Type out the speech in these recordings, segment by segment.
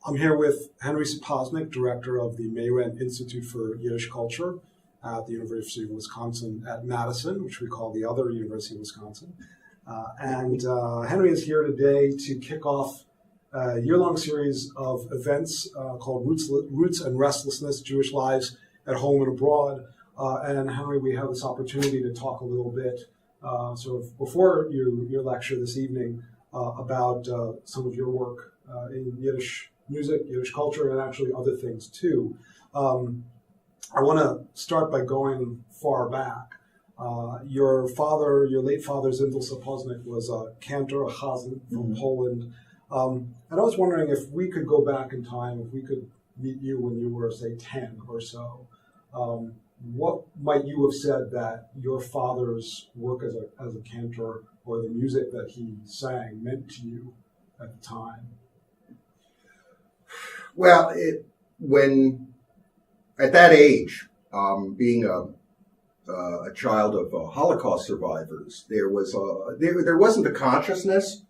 I'm here with Henry Sapoznik, director of the Mayren Institute for Yiddish Culture at the University of Wisconsin at Madison, which we call the other University of Wisconsin. Henry is here today to kick off a year-long series of events called Roots and Restlessness, Jewish Lives at Home and Abroad. And Henry, we have this opportunity to talk a little bit sort of before your lecture this evening about some of your work in Yiddish music, Yiddish culture, and actually other things too. I want to start by going far back. Your late father, Zindel Sapoznik, was a cantor, a chazan from Poland. And I was wondering if we could go back in time, if we could meet you when you were, say, 10 or so. What might you have said that your father's work as a cantor or the music that he sang meant to you at the time? Well, when at that age, being a child of Holocaust survivors, there wasn't the consciousness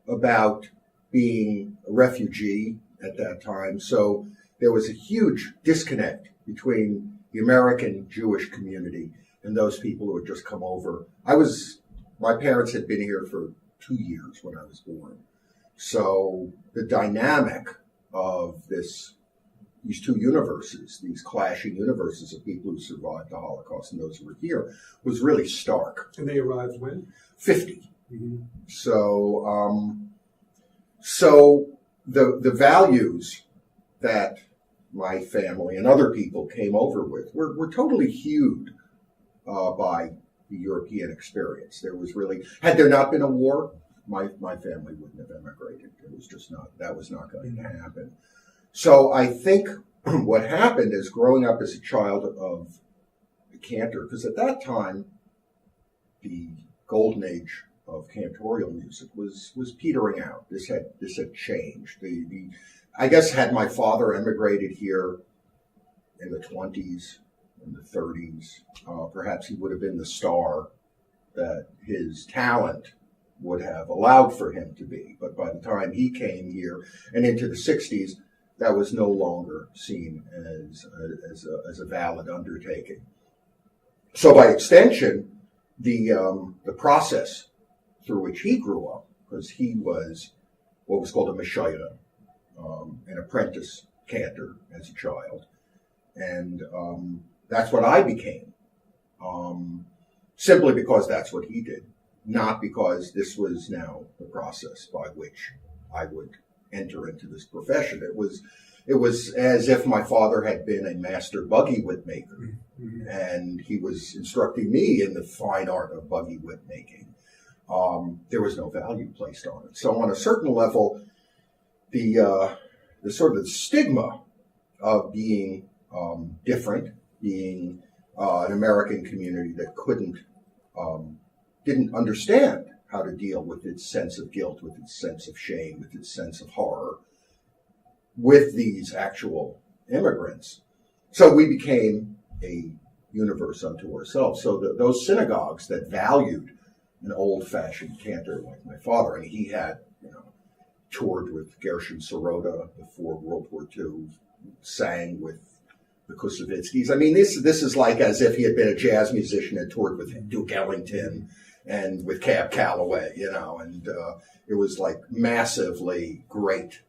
about being a refugee at that time. So there was a huge disconnect between the American Jewish community and those people who had just come over. My parents had been here for 2 years when I was born. So the dynamic of these two universes, these clashing universes of people who survived the Holocaust and those who were here, was really stark. And they arrived when? 50. Mm-hmm. So the values that my family and other people came over with were totally hewed by the European experience. There was really, had there not been a war, my family wouldn't have emigrated. That was not going to happen. So I think what happened is, growing up as a child of a cantor, because at that time, the golden age of cantorial music was petering out. This had changed. I guess had my father emigrated here in the 20s, in the 30s, perhaps he would have been the star that his talent would have allowed for him to be. But by the time he came here and into the 60s, that was no longer seen as a valid undertaking. So by extension, the process through which he grew up, because he was what was called a meshayra, an apprentice cantor as a child, and that's what I became, simply because that's what he did, not because this was now the process by which I would enter into this profession. It was as if my father had been a master buggy whip maker, and he was instructing me in the fine art of buggy whip making. There was no value placed on it. So on a certain level, the sort of stigma of being different, being an American community that didn't understand how to deal with its sense of guilt, with its sense of shame, with its sense of horror, with these actual immigrants. So we became a universe unto ourselves. So those synagogues that valued an old-fashioned cantor like my father, and he had, toured with Gershon Sirota before World War II, sang with the Kusevitskis. I mean, this is like as if he had been a jazz musician and toured with Duke Ellington and with Cab Calloway, and it was like massively great.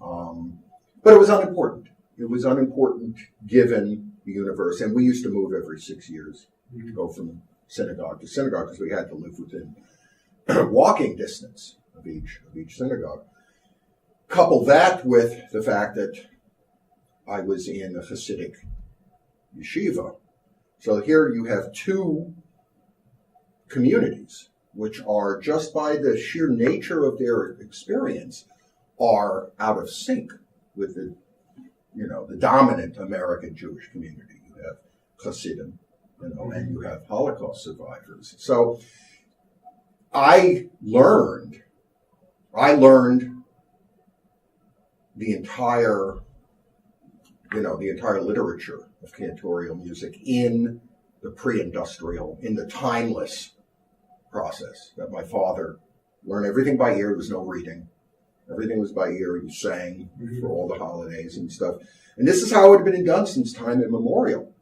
But it was unimportant. It was unimportant given the universe. And we used to move every 6 years to go from synagogue to synagogue because we had to live within walking distance of each synagogue. Couple that with the fact that I was in a Hasidic yeshiva. So here you have two communities, which are, just by the sheer nature of their experience, are out of sync with the dominant American Jewish community. You have Hasidim, and you have Holocaust survivors. So I learned the entire literature of cantorial music in the pre-industrial, in the timeless process that my father learned everything by ear. There was no reading. Everything was by ear. You sang for all the holidays and stuff. And this is how it had been done since time immemorial.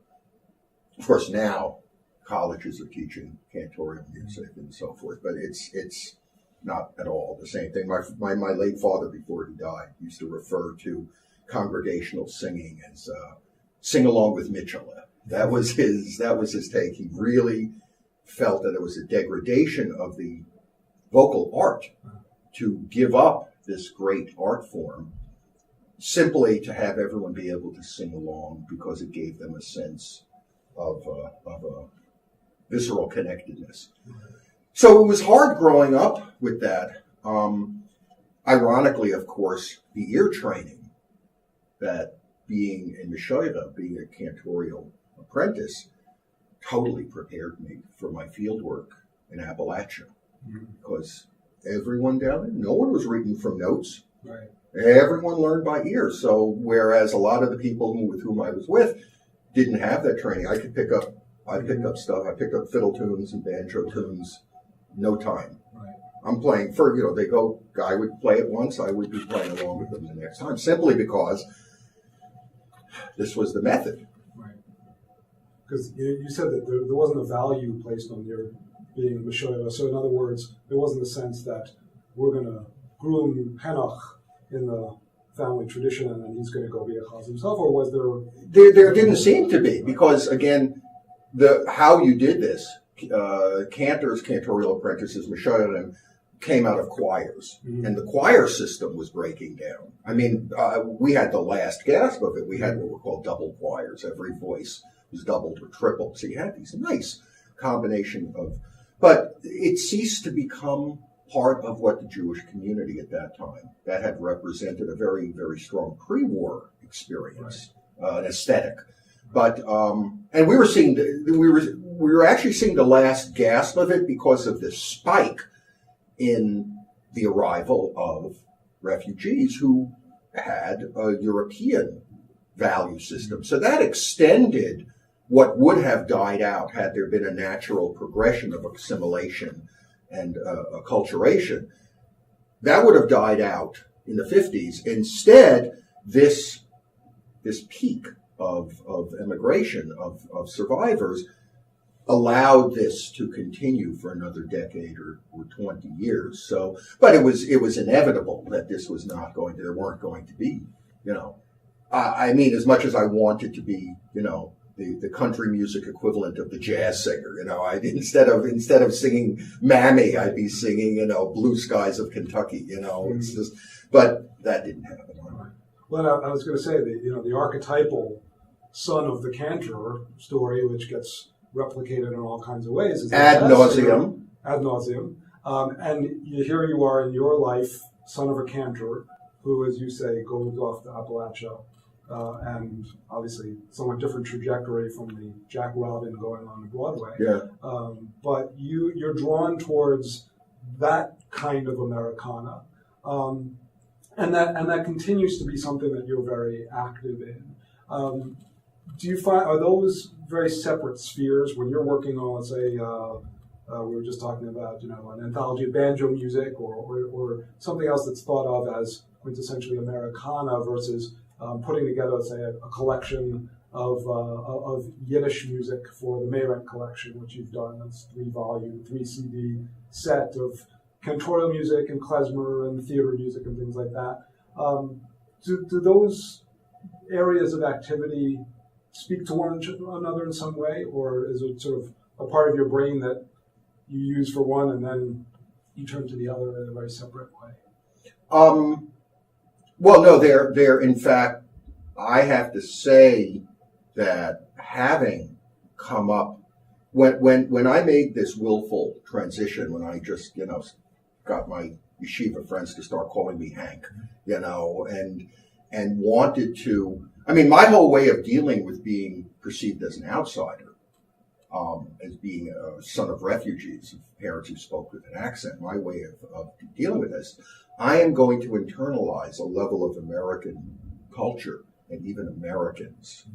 Of course, now colleges are teaching cantorial music and so forth, but it's not at all the same thing. My late father, before he died, used to refer to congregational singing as sing along with Mitchell. That was his take. He really felt that it was a degradation of the vocal art to give up this great art form simply to have everyone be able to sing along, because it gave them a sense of a visceral connectedness. So it was hard growing up with that. Ironically, of course, the ear training that being in Meshoira, being a cantorial apprentice, totally prepared me for my field work in Appalachia. Because everyone down there, no one was reading from notes. Right. Everyone learned by ear. So whereas a lot of the people with whom I was with didn't have that training, I picked up stuff. I picked up fiddle tunes and banjo tunes, no time. Right. I'm playing guy would play it once, I would be playing along with them the next time, simply because this was the method. Right. Because you said that there wasn't a value placed on your being Meshoira. So in other words, there wasn't a sense that we're going to groom Henoch in the family tradition and then he's going to go be a chaz himself, or was there? There didn't seem to be, because again, how you did this, cantors, cantorial apprentices, Meshoirim, came out of choirs, and the choir system was breaking down. I mean, we had the last gasp of it. We had what were called double choirs. Every voice was doubled or tripled. So you had these nice combination of, but it ceased to become part of what the Jewish community at that time, that had represented a very, very strong pre-war experience, an aesthetic. But and we were actually seeing the last gasp of it because of this spike in the arrival of refugees who had a European value system. So that extended what would have died out had there been a natural progression of assimilation and acculturation. That would have died out in the 50s. Instead, this peak of immigration, of survivors, allowed this to continue for another decade or 20 years. So, but it was inevitable that this was there weren't going to be, I mean, as much as I wanted to be, the country music equivalent of the jazz singer, instead of singing Mammy, I'd be singing, Blue Skies of Kentucky, it's just, but that didn't happen. Well, I was going to say the archetypal son of the cantor story, which gets replicated in all kinds of ways, is ad nauseum. And here you are in your life, son of a cantor, who, as you say, goes off to Appalachia, and obviously somewhat different trajectory from the Jack Robin going on to Broadway. Yeah. But you're drawn towards that kind of Americana, and that continues to be something that you're very active in. Do you find, are those very separate spheres when you're working on, let's say, we were just talking about, an anthology of banjo music or something else that's thought of as quintessentially Americana versus putting together, say, a collection of Yiddish music for the Mayrent collection, which you've done. That's 3-volume, 3-CD set of cantorial music and klezmer and theater music and things like that. Do those areas of activity speak to one another in some way, or is it sort of a part of your brain that you use for one and then you turn to the other in a very separate way? Well, no, they're in fact, I have to say that having come up, when I made this willful transition, when I just, got my yeshiva friends to start calling me Hank, and wanted to, my whole way of dealing with being perceived as an outsider, as being a son of refugees, of parents who spoke with an accent, my way of dealing with this, I am going to internalize a level of American culture and even Americans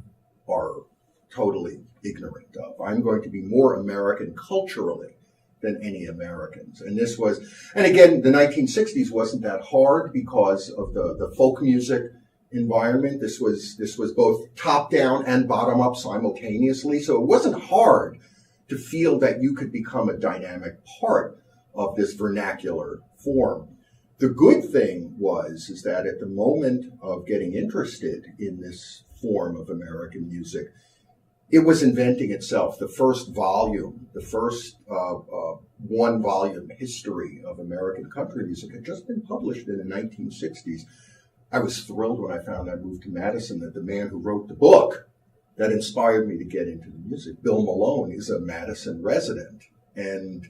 are totally ignorant of. I'm going to be more American culturally than any Americans. And this was, and again, the 1960s wasn't that hard because of the folk music environment. This was both top down and bottom up simultaneously. So it wasn't hard to feel that you could become a dynamic part of this vernacular form. The good thing is that at the moment of getting interested in this form of American music, it was inventing itself. The first volume, the first one-volume history of American country music had just been published in the 1960s. I was thrilled when I found I moved to Madison that the man who wrote the book that inspired me to get into the music, Bill Malone, is a Madison resident. And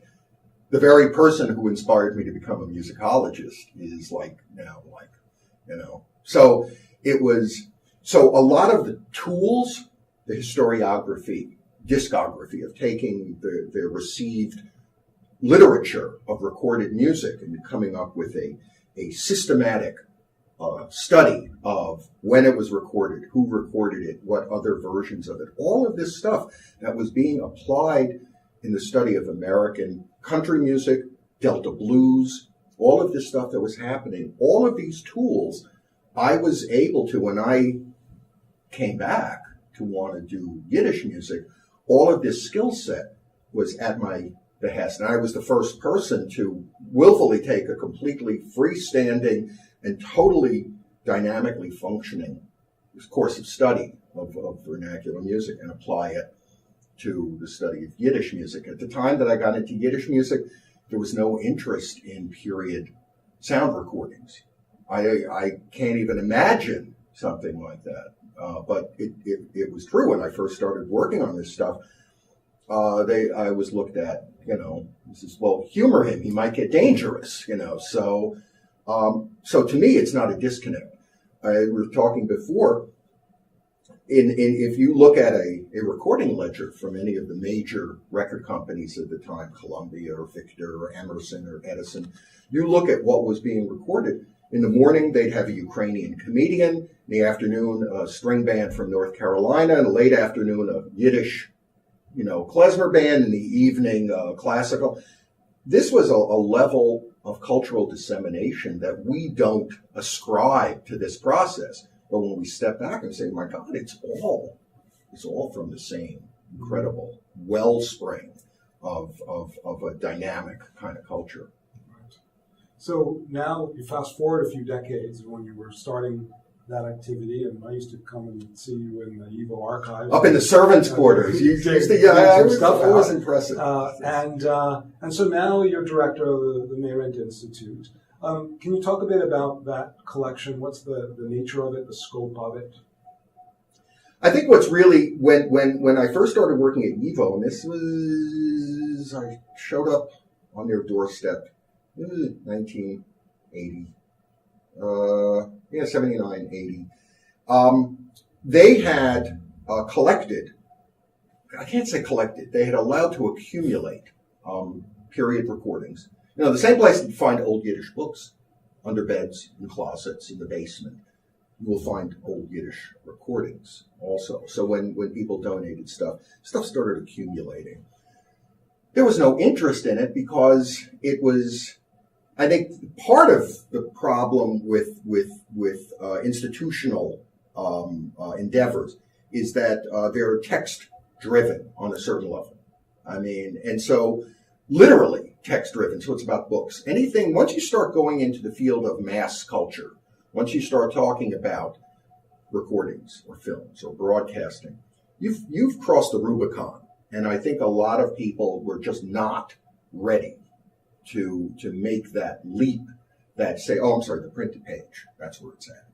the very person who inspired me to become a musicologist is So so a lot of the tools, the historiography, discography of taking the received literature of recorded music and coming up with a systematic study of when it was recorded, who recorded it, what other versions of it. All of this stuff that was being applied in the study of American country music, Delta blues, all of this stuff that was happening, all of these tools, I was able to, when I came back to want to do Yiddish music, all of this skill set was at my behest. And I was the first person to willfully take a completely freestanding and totally dynamically functioning course of study of vernacular music and apply it to the study of Yiddish music. At the time that I got into Yiddish music, there was no interest in period sound recordings. I can't even imagine something like that. But it was true when I first started working on this stuff. I was looked at, this is, well, humor him, he might get dangerous, So to me, it's not a disconnect. We were talking before. If you look at a recording ledger from any of the major record companies at the time, Columbia or Victor or Emerson or Edison, you look at what was being recorded. In the morning, they'd have a Ukrainian comedian. In the afternoon, a string band from North Carolina. In the late afternoon, a Yiddish, klezmer band. In the evening, classical. This was a level of cultural dissemination that we don't ascribe to this process. But when we step back and say, my God, it's all from the same incredible wellspring of a dynamic kind of culture. Right. So now you fast forward a few decades when you were starting that activity, and I used to come and see you in the Evo archives. Up in the servants' quarters. It was impressive. And so now you're director of the May-Rent Institute. Can you talk a bit about that collection? What's the nature of it, the scope of it? I think what's really, when I first started working at Evo, and this was, I showed up on their doorstep, 1980, 79, 80. They had collected, I can't say collected, they had allowed to accumulate period recordings. The same place you find old Yiddish books, under beds, in closets, in the basement. You will find old Yiddish recordings also. So when people donated stuff started accumulating. There was no interest in it because it was, I think, part of the problem with institutional endeavors is that they're text-driven on a certain level. And so literally text-driven, so it's about books. Anything, once you start going into the field of mass culture, once you start talking about recordings or films or broadcasting, you've crossed the Rubicon. And I think a lot of people were just not ready to make that leap that say, the printed page, that's where it's at.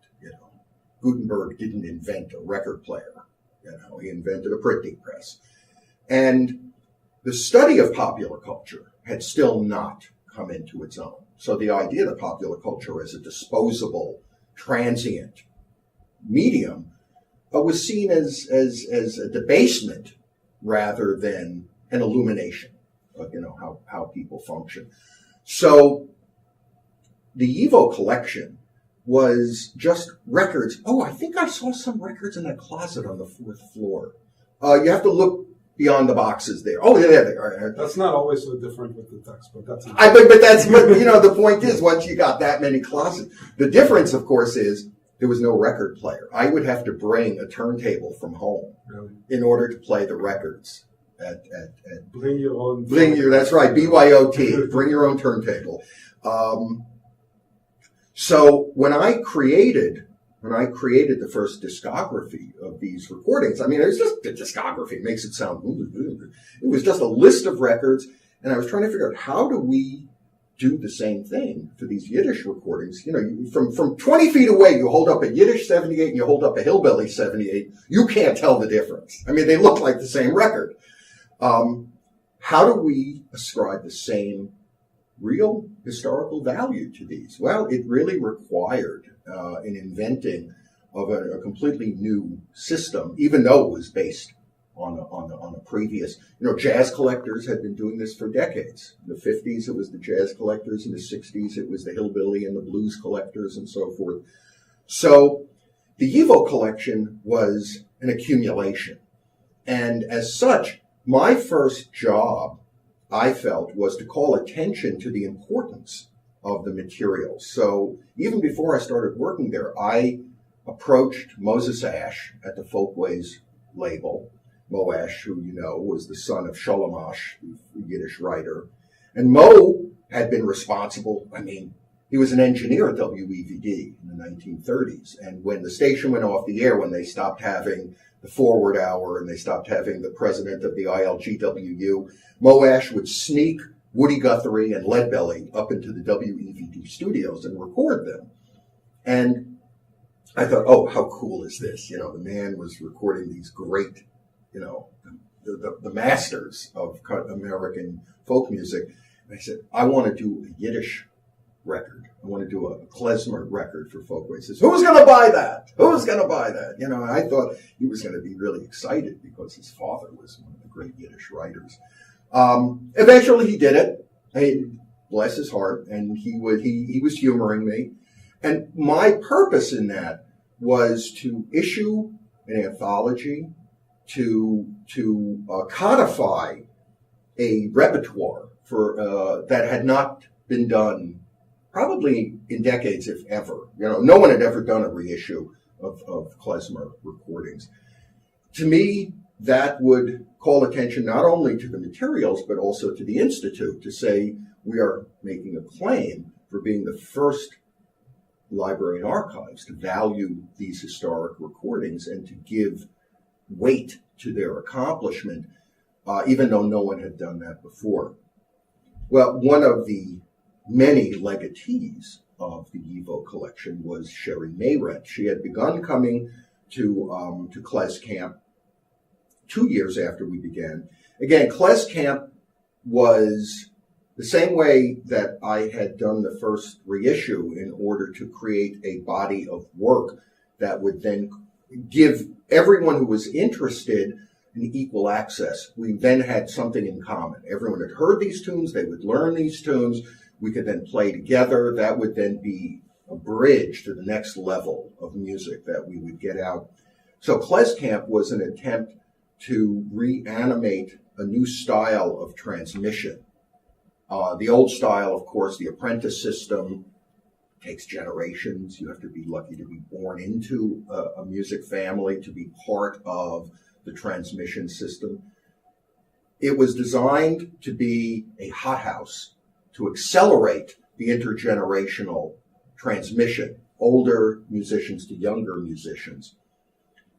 Gutenberg didn't invent a record player. He invented a printing press. And the study of popular culture had still not come into its own. So the idea that popular culture as a disposable, transient medium was seen as a debasement rather than an illumination of how people function. So the Evo collection was just records. Oh, I think I saw some records in that closet on the 4th floor. You have to look beyond the boxes there. Oh, yeah, there they are. That's not always so different with the text, but that's. But the point is, once you got that many closets, the difference, of course, is there was no record player. I would have to bring a turntable from home in order to play the records. Bring your own. That's right, BYOT. Bring your own turntable. So when I created the first discography of these recordings, I mean, it was just a discography. It makes it sound, it was just a list of records. And I was trying to figure out, how do we do the same thing for these Yiddish recordings? You know, from 20 feet away, you hold up a Yiddish 78 and you hold up a Hillbilly 78. You can't tell the difference. I mean, they look like the same record. How do we ascribe the same real historical value to these? Well, it really required an inventing of a completely new system, even though it was based on a previous. You know, jazz collectors had been doing this for decades. In the 50s, it was the jazz collectors. In the 60s, it was the hillbilly and the blues collectors and so forth. So the YIVO collection was an accumulation. And as such, my first job, I felt, was to call attention to the importance of the materials. So even before I started working there, I approached Moses Ash at the Folkways label. Mo Ash, who you know, was the son of Sholem Ash, the Yiddish writer. And Mo had been responsible, I mean, he was an engineer at WEVD in the 1930s. And when the station went off the air, when they stopped having the forward hour and they stopped having the president of the ILGWU, Mo Ash would sneak Woody Guthrie and Leadbelly up into the WEVD studios and record them. And I thought, oh, how cool is this? You know, the man was recording these great, you know, the masters of American folk music. And I said, I want to do a Yiddish record. I want to do a klezmer record for Folkways. He says, who's going to buy that? Who's going to buy that? You know, and I thought he was going to be really excited because his father was one of the great Yiddish writers. Eventually he did it. Hey, bless his heart. And he was humoring me. And my purpose in that was to issue an anthology, to codify a repertoire for that had not been done probably in decades, if ever. You know, no one had ever done a reissue of klezmer recordings. To me, that would call attention not only to the materials, but also to the Institute, to say we are making a claim for being the first library and archives to value these historic recordings and to give weight to their accomplishment, even though no one had done that before. Well, one of the many legatees of the YIVO collection was Sherry Mayret. She had begun coming to Klez Camp 2 years after we began. Again, Klez Camp was the same way that I had done the first reissue in order to create a body of work that would then give everyone who was interested an equal access. We then had something in common. Everyone had heard these tunes. They would learn these tunes. We could then play together. That would then be a bridge to the next level of music that we would get out. So Klez Camp was an attempt to reanimate a new style of transmission. The old style, of course, the apprentice system, takes generations. You have to be lucky to be born into a music family, to be part of the transmission system. It was designed to be a hothouse, to accelerate the intergenerational transmission, older musicians to younger musicians.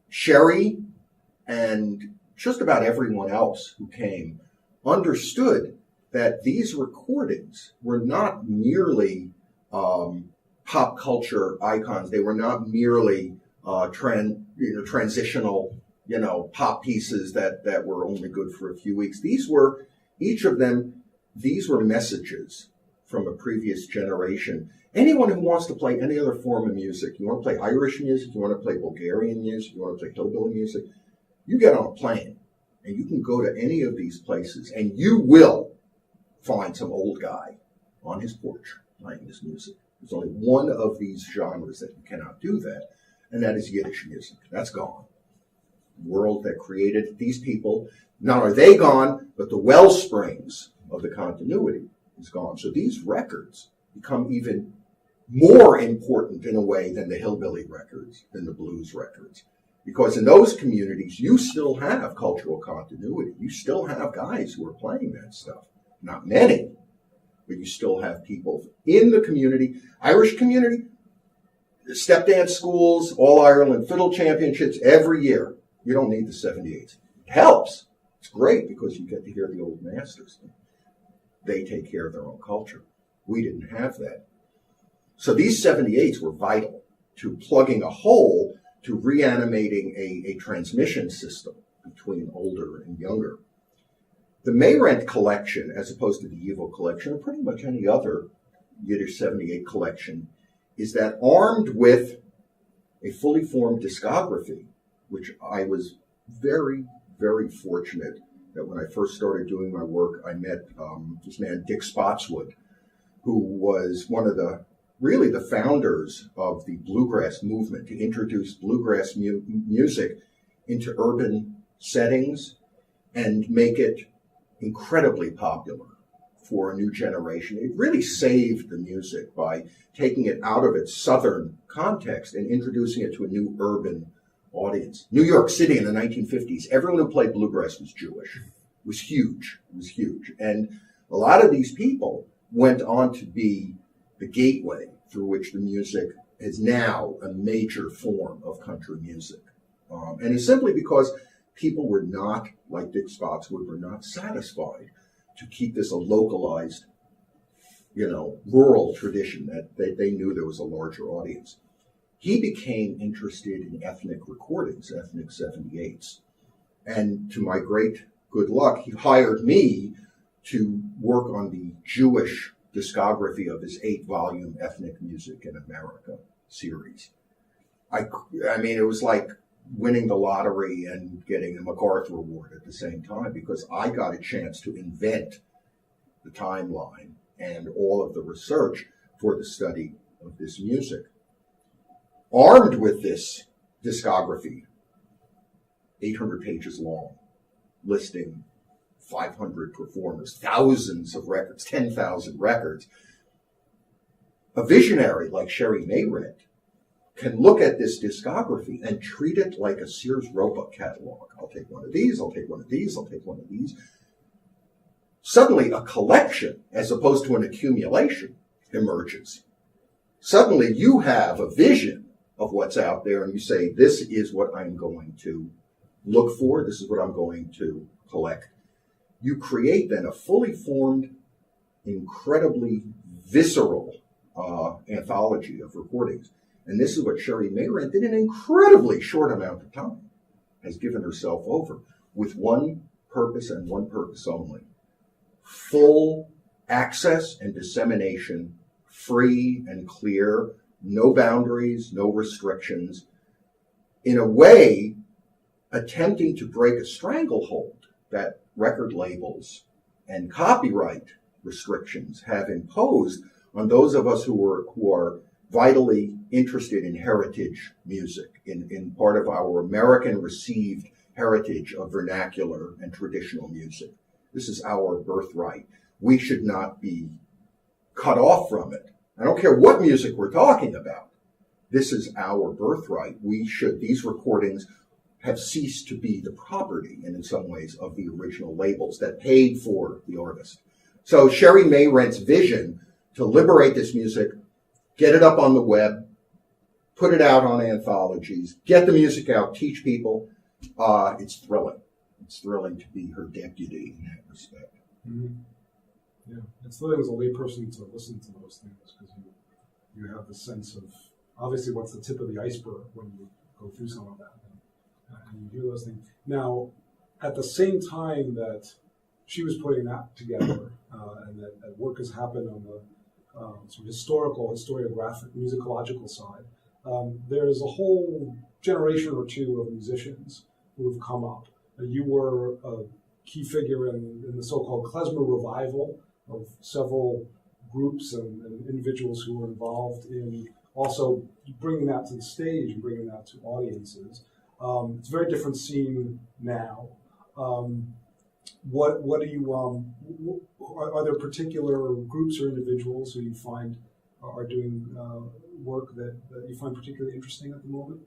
Sherry and just about everyone else who came understood that these recordings were not merely pop culture icons. They were not merely transitional, pop pieces that were only good for a few weeks. These were, each of them, these were messages from a previous generation. Anyone who wants to play any other form of music, you want to play Irish music, you want to play Bulgarian music, you want to play hillbilly music, you get on a plane and you can go to any of these places and you will find some old guy on his porch playing his music. There's only one of these genres that you cannot do that, and that is Yiddish music. That's gone. world that created these people. Not are they gone, but the well springs of the continuity is gone. So these records become even more important in a way than the hillbilly records, than the blues records. Because in those communities, you still have cultural continuity. You still have guys who are playing that stuff. Not many, but you still have people in the community, Irish community, step dance schools, All Ireland Fiddle Championships every year. You don't need the 78s. It helps. It's great because you get to hear the old masters. They take care of their own culture. We didn't have that. So these 78s were vital to plugging a hole, to reanimating a transmission system between older and younger. The Mayrent collection, as opposed to the Evo collection, or pretty much any other Yiddish 78 collection, is that armed with a fully formed discography, which I was very, very fortunate that when I first started doing my work, I met this man, Dick Spotswood, who was one of the founders of the bluegrass movement, to introduce bluegrass music into urban settings and make it incredibly popular for a new generation. It really saved the music by taking it out of its southern context and introducing it to a new urban audience. New York City in the 1950s, everyone who played bluegrass was Jewish. It was huge. It was huge. And a lot of these people went on to be the gateway through which the music is now a major form of country music. And it's simply because people were not, like Dick Spotswood, were not satisfied to keep this a localized, rural tradition, that they knew there was a larger audience. He became interested in ethnic recordings, ethnic 78s. And to my great good luck, he hired me to work on the Jewish discography of his 8-volume Ethnic Music in America series. I mean, it was like winning the lottery and getting a MacArthur Award at the same time, because I got a chance to invent the timeline and all of the research for the study of this music. Armed with this discography, 800 pages long, listing 500 performers, thousands of records, 10,000 records, a visionary like Sherry Mayrent can look at this discography and treat it like a Sears Roebuck catalog. I'll take one of these, I'll take one of these, I'll take one of these. Suddenly a collection, as opposed to an accumulation, emerges. Suddenly you have a vision of what's out there, and you say, this is what I'm going to look for, this is what I'm going to collect. You create then a fully formed, incredibly visceral anthology of recordings. And this is what Sherry Mayrent did in an incredibly short amount of time, has given herself over with one purpose and one purpose only: full access and dissemination, free and clear, no boundaries, no restrictions, in a way attempting to break a stranglehold that record labels and copyright restrictions have imposed on those of us who are vitally interested in heritage music, in part of our American received heritage of vernacular and traditional music. This is our birthright. We should not be cut off from it. I don't care what music we're talking about. This is our birthright. These recordings have ceased to be the property, and in some ways, of the original labels that paid for the artist. So Sherry Mayrent's vision to liberate this music, get it up on the web, put it out on anthologies, get the music out, teach people, it's thrilling. It's thrilling to be her deputy in that respect. Mm-hmm. Yeah, it's thrilling as a layperson to listen to those things, because you have the sense of, obviously, what's the tip of the iceberg when you go through some of that. And you hear those things. Now, at the same time that she was putting that together, and that work has happened on the sort of historiographic, musicological side, there's a whole generation or two of musicians who have come up. You were a key figure in the so-called klezmer revival of several groups and individuals who were involved in also bringing that to the stage and bringing that to audiences. It's a very different scene now. What do you are there particular groups or individuals who you find are doing work that you find particularly interesting at the moment?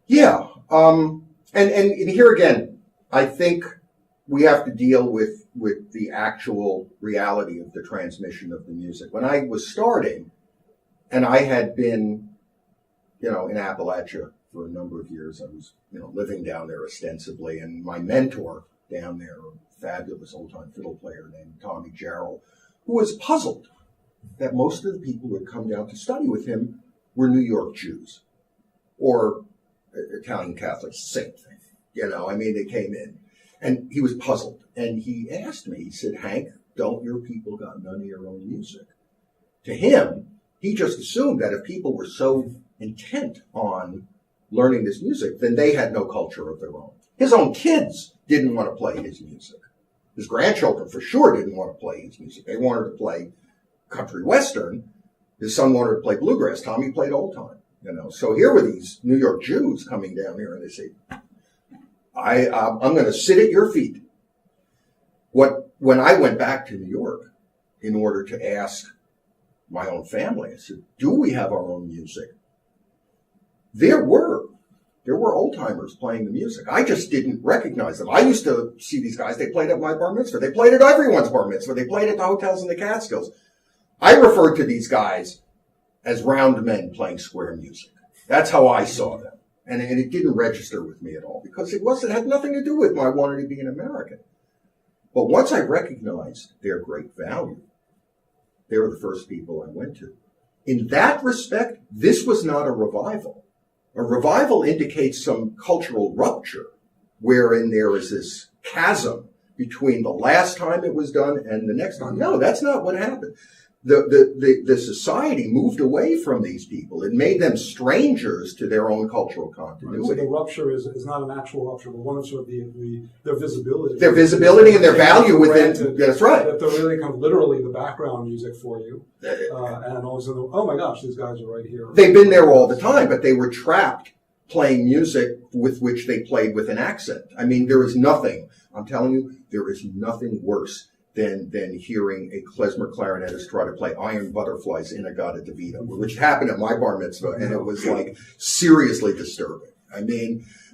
Yeah, and here again, I think we have to deal with the actual reality of the transmission of the music. When I was starting, and I had been, in Appalachia for a number of years, I was, living down there ostensibly, and my mentor down there, a fabulous old-time fiddle player named Tommy Jarrell, who was puzzled that most of the people who had come down to study with him were New York Jews or Italian Catholics, same thing. They came in. And he was puzzled. And he asked me, he said, Hank, don't your people got none of your own music? To him, he just assumed that if people were so intent on learning this music, then they had no culture of their own. His own kids didn't want to play his music. His grandchildren for sure didn't want to play his music. They wanted to play country western. His son wanted to play bluegrass. Tommy played old time. So here were these New York Jews coming down here, and they say, I'm going to sit at your feet. When I went back to New York in order to ask my own family, I said, do we have our own music? There were old timers playing the music. I just didn't recognize them. I used to see these guys. They played at my bar mitzvah. They played at everyone's bar mitzvah. They played at the hotels in the Catskills. I referred to these guys as round men playing square music. That's how I saw them. And it didn't register with me at all because it had nothing to do with my wanting to be an American. But once I recognized their great value, they were the first people I went to. In that respect, this was not a revival. A revival indicates some cultural rupture wherein there is this chasm between the last time it was done and the next time. No, that's not what happened. The society moved away from these people. It made them strangers to their own cultural continuity. Right, so the rupture is not an actual rupture, but one of sort of their visibility. Their visibility and their value within. That's right. That they're really kind of literally the background music for you. And all of a sudden, oh my gosh, these guys are right here. They've been there all the time, but they were trapped playing music with which they played with an accent. There is nothing, I'm telling you, there is nothing worse than hearing a klezmer clarinetist try to play Iron Butterflies Inagata Devita, which happened at my bar mitzvah, and it was like seriously disturbing.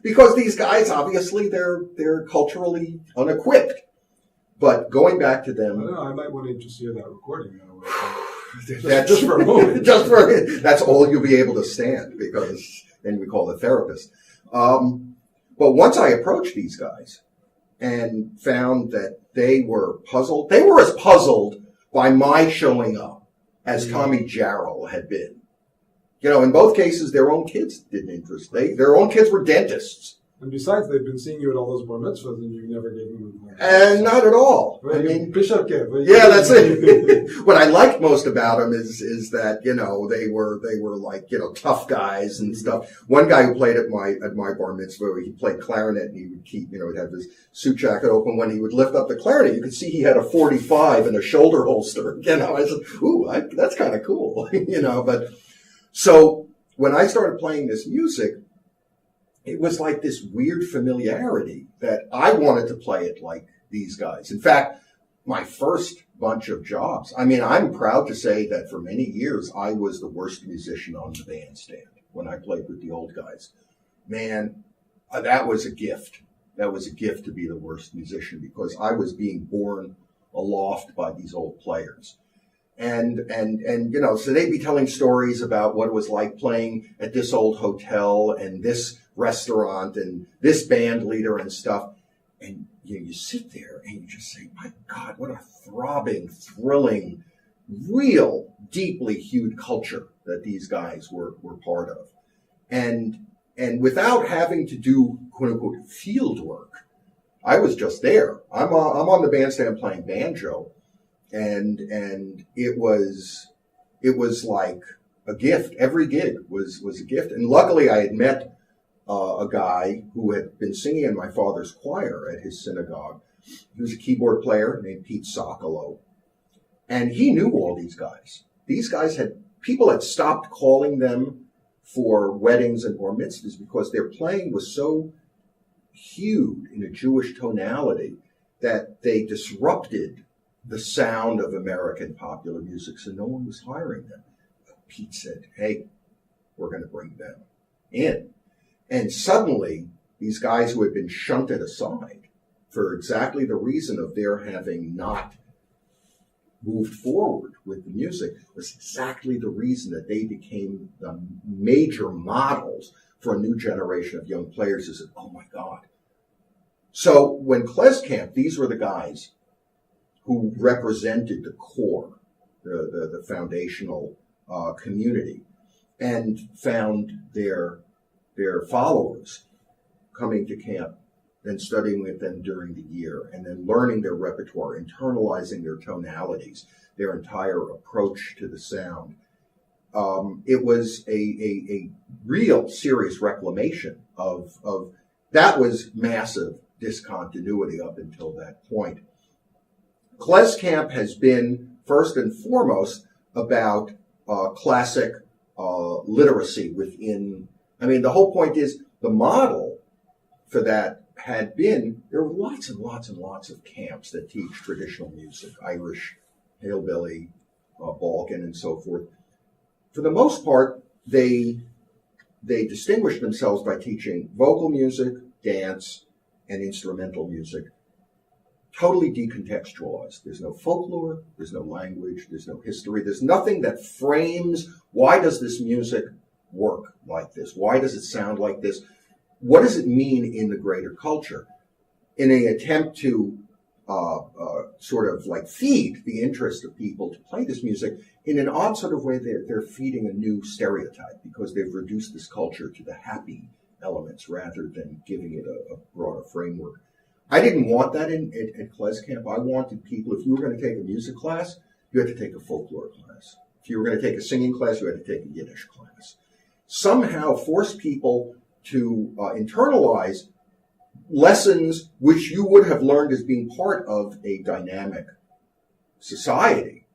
Because these guys, obviously, they're culturally unequipped. But going back to them... I might want to just hear that recording. Just for a moment. That's all you'll be able to stand, because then we call the therapist. But once I approached these guys and found that they were puzzled. They were as puzzled by my showing up as Tommy Jarrell had been. In both cases, their own kids didn't interest. Their own kids were dentists. And besides, they've been seeing you at all those bar mitzvahs, and you never gave them a And not at all. Right, Bishop gave. Yeah, that's it. What I liked most about them is that they were like tough guys and stuff. One guy who played at my bar mitzvah, he played clarinet, and he would keep he'd have his suit jacket open. When he would lift up the clarinet, you could see he had a .45 in a shoulder holster. I said, "Ooh, that's kind of cool." But so when I started playing this music, it was like this weird familiarity that I wanted to play it like these guys. In fact, my first bunch of jobs, I'm proud to say that for many years, I was the worst musician on the bandstand when I played with the old guys. Man, that was a gift. That was a gift to be the worst musician because I was being borne aloft by these old players. And so they'd be telling stories about what it was like playing at this old hotel and this restaurant and this band leader and stuff. And you sit there and you just say, my God, what a throbbing, thrilling, real, deeply hued culture that these guys were part of. And without having to do, quote unquote, field work, I was just there. I'm on the bandstand playing banjo. And it was like a gift. Every gig was a gift. And luckily I had met a guy who had been singing in my father's choir at his synagogue. He was a keyboard player named Pete Socolow. And he knew all these guys. These guys people had stopped calling them for weddings and bar mitzvahs because their playing was so hewed in a Jewish tonality that they disrupted the sound of American popular music, so no one was hiring them. But Pete said, hey, we're going to bring them in. And suddenly, these guys who had been shunted aside for exactly the reason of their having not moved forward with the music was exactly the reason that they became the major models for a new generation of young players who said, oh my God. So when Kleskamp, these were the guys who represented the core, the foundational community, and found their followers coming to camp and studying with them during the year, and then learning their repertoire, internalizing their tonalities, their entire approach to the sound. It was a real serious reclamation of that was massive discontinuity up until that point. Kleskamp has been first and foremost about classic literacy within. I mean, the whole point is the model for that had been, there were lots and lots and lots of camps that teach traditional music, Irish, hillbilly, Balkan, and so forth. For the most part, they distinguished themselves by teaching vocal music, dance, and instrumental music, totally decontextualized. There's no folklore, there's no language, there's no history, there's nothing that frames why does this music work like this? Why does it sound like this? What does it mean in the greater culture? In an attempt to sort of like feed the interest of people to play this music, in an odd sort of way, they're feeding a new stereotype because they've reduced this culture to the happy elements rather than giving it a broader framework. I didn't want that at Kleskamp. I wanted people, if you were going to take a music class, you had to take a folklore class. If you were going to take a singing class, you had to take a Yiddish class. Somehow force people to internalize lessons which you would have learned as being part of a dynamic society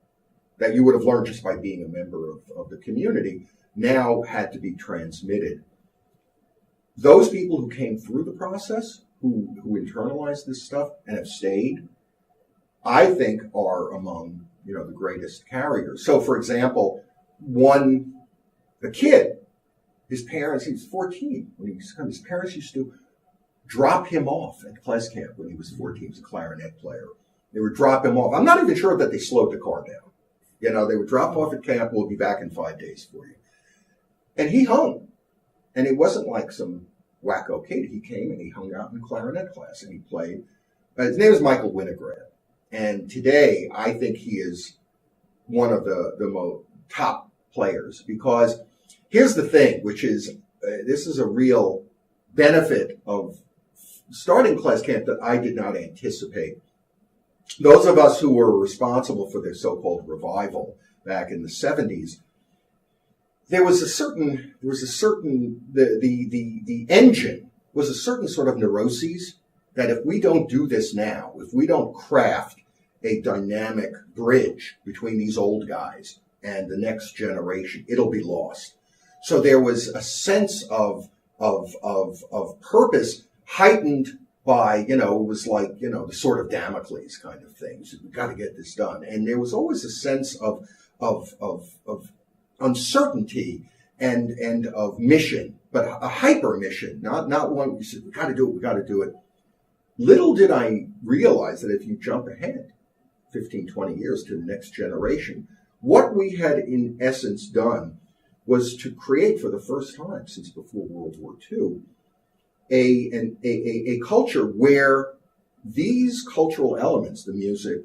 that you would have learned just by being a member of the community, now had to be transmitted. Those people who came through the process, who internalized this stuff and have stayed, I think are among the greatest carriers. So, for example, a kid, his parents, he was 14 when he was coming. His parents used to drop him off at Kleskamp when he was 14. He was a clarinet player. They would drop him off. I'm not even sure that they slowed the car down. They would drop off at camp. We'll be back in 5 days for you. And he hung. And it wasn't like some wacko kid. He came and he hung out in clarinet class and he played. His name is Michael Winograd. And today, I think he is one of the top players because here's the thing, which is, this is a real benefit of starting Kleskamp that I did not anticipate. Those of us who were responsible for their so-called revival back in the 70s, the engine was a certain sort of neuroses that if we don't do this now, if we don't craft a dynamic bridge between these old guys and the next generation, it'll be lost. So there was a sense of purpose heightened by, it was like, the sword of Damocles kind of thing. So we've got to get this done. And there was always a sense of uncertainty and of mission, but a hyper mission, not one you said, we got to do it. Little did I realize that if you jump ahead 15, 20 years to the next generation, what we had in essence done was to create for the first time since before World War II a culture where these cultural elements, the music,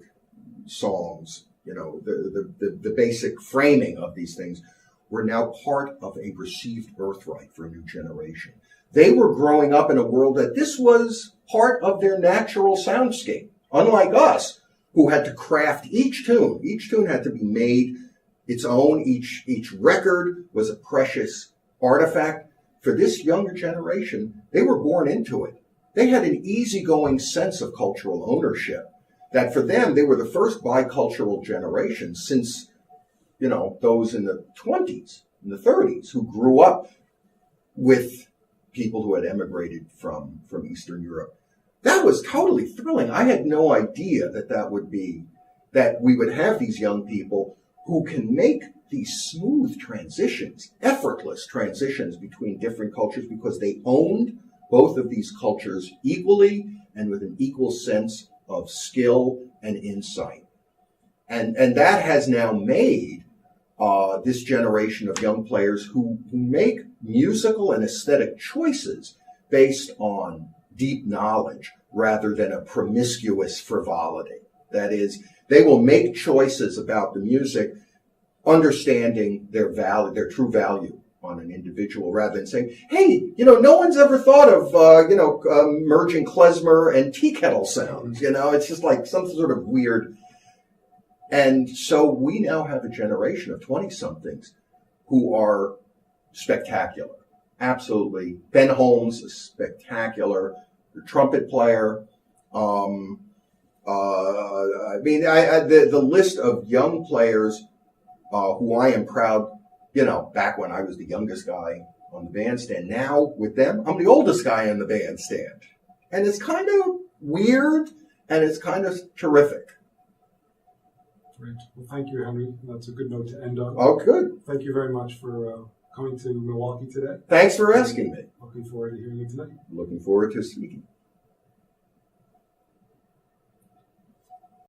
songs, the basic framing of these things, were now part of a received birthright for a new generation. They were growing up in a world that this was part of their natural soundscape, unlike us, who had to craft each tune. Each tune had to be made its own. Each record was a precious artifact. For this younger generation, they were born into it. They had an easygoing sense of cultural ownership, that for them, they were the first bicultural generation since, those in the 20s, in the 30s, who grew up with people who had emigrated from Eastern Europe. That was totally thrilling. I had no idea that we would have these young people who can make these smooth transitions, effortless transitions between different cultures because they owned both of these cultures equally and with an equal sense of skill and insight. And that has now made this generation of young players who make musical and aesthetic choices based on deep knowledge rather than a promiscuous frivolity. That is, they will make choices about the music understanding their value, their true value on an individual rather than saying, hey, no one's ever thought of, merging klezmer and tea kettle sounds. It's just like some sort of weird. And so we now have a generation of 20-somethings who are spectacular. Absolutely. Ben Holmes is spectacular. The trumpet player. The list of young players who I am proud, back when I was the youngest guy on the bandstand. Now with them, I'm the oldest guy on the bandstand. And it's kind of weird and it's kind of terrific. Great. Well, thank you, Henry. That's a good note to end on. Oh, good. Thank you very much for coming to Milwaukee today. Thanks for asking me. Looking forward to hearing you tonight. Looking forward to speaking.